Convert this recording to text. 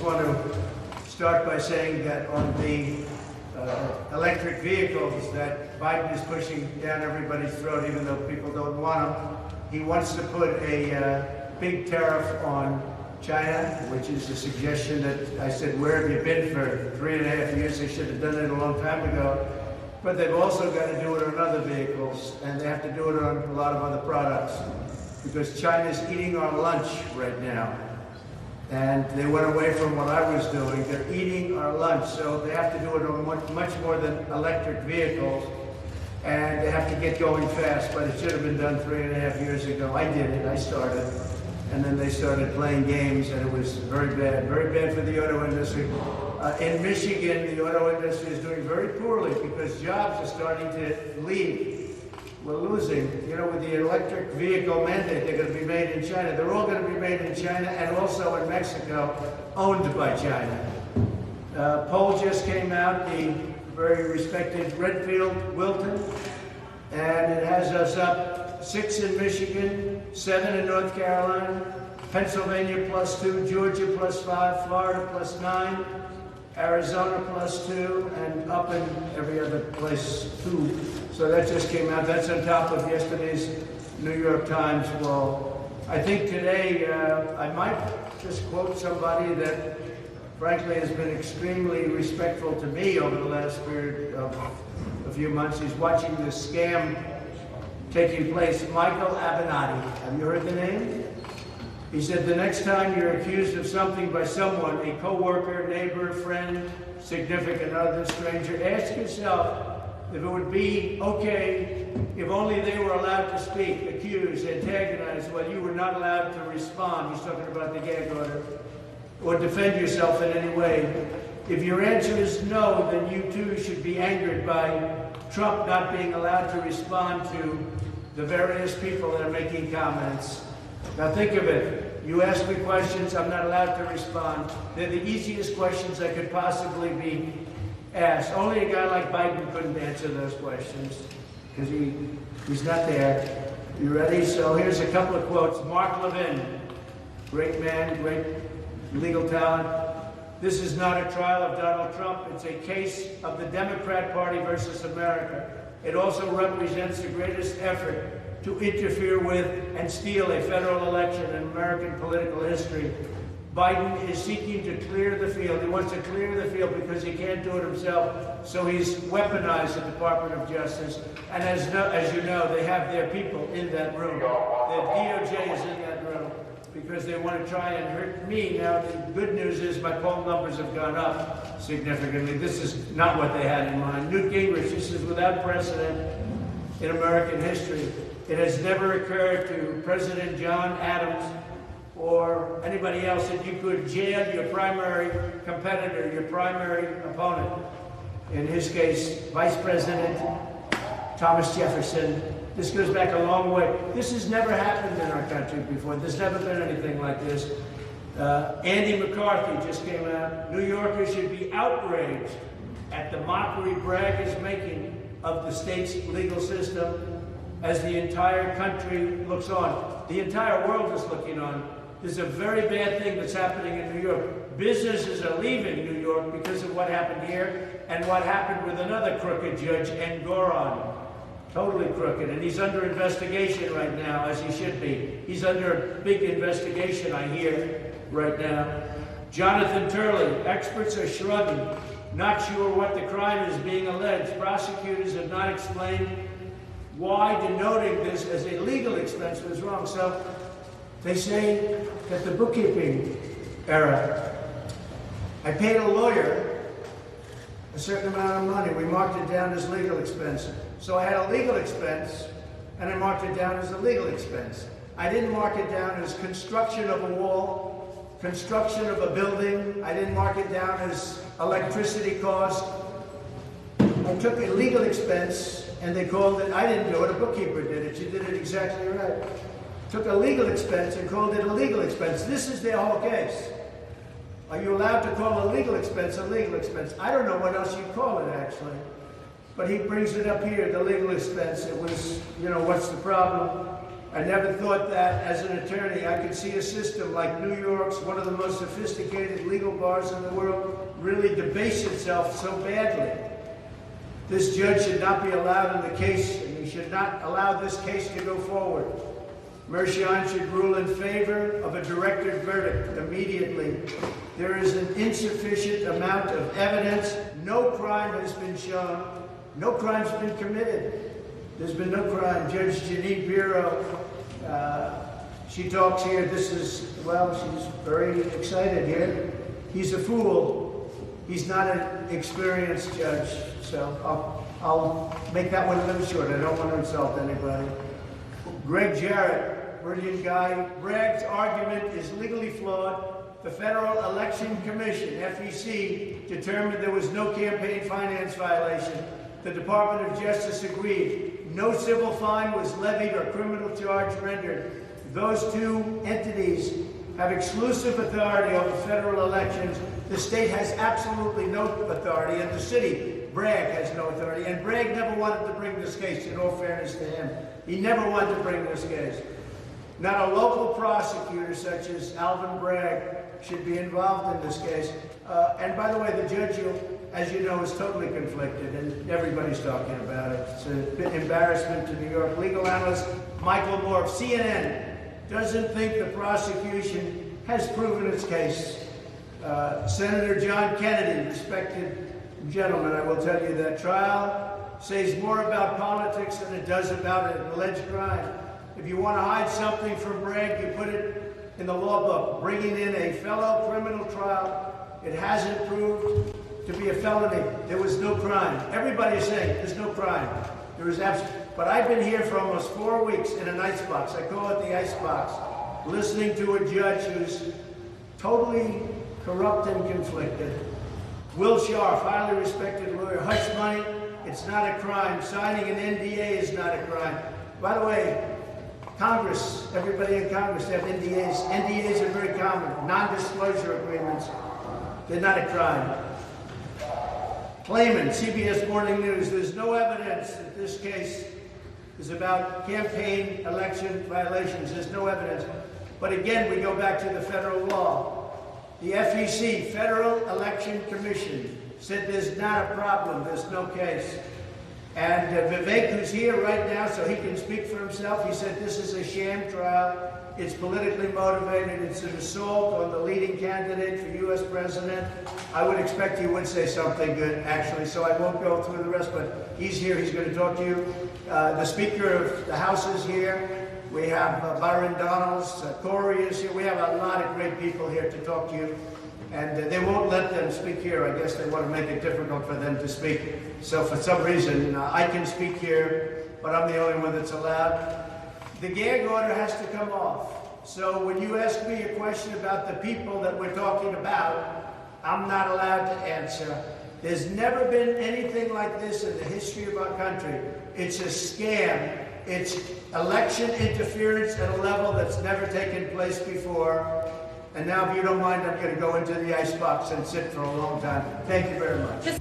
just want to start by saying that on the electric vehicles that Biden is pushing down everybody's throat, even though people don't want them, he wants to put a big tariff on China, which is a suggestion that I said, where have you been for 3.5 years? They should have done it a long time ago. But they've also got to do it on other vehicles, and they have to do it on a lot of other products, because China's eating our lunch right now. And they went away from what I was doing. They're eating our lunch, so they have to do it on much more than electric vehicles. And they have to get going fast, but it should have been done 3.5 years ago. I did it, I started. And then they started playing games, and it was very bad for the auto industry. In Michigan, the auto industry is doing very poorly because jobs are starting to leave. We're losing. You know, with the electric vehicle mandate, they're going to be made in China. They're all going to be made in China and also in Mexico, owned by China. Poll just came out, the very respected Redfield Wilton, and it has us up 6 in Michigan, 7 in North Carolina, Pennsylvania +2, Georgia +5, Florida +9, Arizona +2, and up in every other place 2. So that just came out. That's on top of yesterday's New York Times. Well, I think today I might just quote somebody that frankly has been extremely respectful to me over the last period of a few months. He's watching this scam taking place, Michael Avenatti. Have you heard the name? He said, the next time you're accused of something by someone, a coworker, neighbor, friend, significant other, stranger, ask yourself if it would be okay if only they were allowed to speak, accuse, antagonize, while you were not allowed to respond. He's talking about the gag order. Or defend yourself in any way. If your answer is no, then you too should be angered by Trump not being allowed to respond to the various people that are making comments. Now think of it. You ask me questions, I'm not allowed to respond. They're the easiest questions I could possibly be asked. Only a guy like Biden couldn't answer those questions because he's not there. You ready? So here's a couple of quotes. Mark Levin, great man, great legal talent. This is not a trial of Donald Trump. It's a case of the Democrat Party versus America. It also represents the greatest effort to interfere with and steal a federal election in American political history. Biden is seeking to clear the field. He wants to clear the field because he can't do it himself, so he's weaponized the Department of Justice. And as you know, they have their people in that room. The DOJ is in that room because they want to try and hurt me. Now, the good news is my poll numbers have gone up significantly. This is not what they had in mind. Newt Gingrich, this is without precedent in American history. It has never occurred to President John Adams or anybody else that you could jail your primary competitor, your primary opponent. In his case, Vice President Thomas Jefferson. This goes back a long way. This has never happened in our country before. There's never been anything like this. Andy McCarthy just came out. New Yorkers should be outraged at the mockery Bragg is making of the state's legal system as the entire country looks on. The entire world is looking on. There's a very bad thing that's happening in New York. Businesses are leaving New York because of what happened here and what happened with another crooked judge, Engoron. Totally crooked, and he's under investigation right now, as he should be. He's under big investigation, I hear, right now. Jonathan Turley, experts are shrugging, not sure what the crime is being alleged. Prosecutors have not explained why denoting this as a legal expense was wrong. So they say that the bookkeeping error, I paid a lawyer a certain amount of money. We marked it down as legal expense. So I had a legal expense, and I marked it down as a legal expense. I didn't mark it down as construction of a wall, construction of a building. I didn't mark it down as electricity cost. I took a legal expense, and they called it, I didn't do it, a bookkeeper did it. She did it exactly right. Took a legal expense and called it a legal expense. This is their whole case. Are you allowed to call a legal expense a legal expense? I don't know what else you call it, actually. But he brings it up here, the legal expense. It was, you know, what's the problem? I never thought that as an attorney I could see a system like New York's, one of the most sophisticated legal bars in the world, really debase itself so badly. This judge should not be allowed in the case, and he should not allow this case to go forward. Mershon should rule in favor of a directed verdict immediately. There is an insufficient amount of evidence. No crime has been shown. No crime's been committed. There's been no crime. Judge Janine Bureau, she talks here. This is, well, she's very excited here. He's a fool. He's not an experienced judge. So I'll make that one a little short. I don't want to insult anybody. Greg Jarrett, brilliant guy. Bragg's argument is legally flawed. The Federal Election Commission, FEC, determined there was no campaign finance violation. The Department of Justice agreed. No civil fine was levied or criminal charge rendered. Those two entities have exclusive authority over federal elections. The state has absolutely no authority, and the city, Bragg, has no authority. And Bragg never wanted to bring this case, in all fairness to him. He never wanted to bring this case. Not a local prosecutor such as Alvin Bragg should be involved in this case. And by the way, the judge, as you know, is totally conflicted, and everybody's talking about it. It's an embarrassment to New York. Legal analyst Michael Moore of CNN doesn't think the prosecution has proven its case. Senator John Kennedy, respected gentleman, I will tell you that trial says more about politics than it does about an alleged crime. If you want to hide something from Bragg, you put it in the law book. Bringing in a fellow criminal trial, it hasn't proved to be a felony. There was no crime. Everybody is saying there's no crime. There is but I've been here for almost 4 weeks in an icebox. I call it the icebox, listening to a judge who's totally corrupt and conflicted. Will Scharf, highly respected lawyer. Hush money, it's not a crime. Signing an NDA is not a crime. By the way, Congress, everybody in Congress have NDAs. NDAs are very common. Non-disclosure agreements. They're not a crime. Clayman, CBS Morning News, there's no evidence that this case is about campaign election violations. There's no evidence. But again, we go back to the federal law. The FEC, Federal Election Commission, said there's not a problem, there's no case. And Vivek, who's here right now, so he can speak for himself, he said this is a sham trial. It's politically motivated. It's an assault on the leading candidate for U.S. president. I would expect he would say something good, actually, so I won't go through the rest, but he's here. He's going to talk to you. The Speaker of the House is here. We have Byron Donalds. Corey is here. We have a lot of great people here to talk to you. And they won't let them speak here. I guess they want to make it difficult for them to speak. So for some reason, I can speak here, but I'm the only one that's allowed. The gag order has to come off. So when you ask me a question about the people that we're talking about, I'm not allowed to answer. There's never been anything like this in the history of our country. It's a scam. It's election interference at a level that's never taken place before. And now, if you don't mind, I'm going to go into the icebox and sit for a long time. Thank you very much.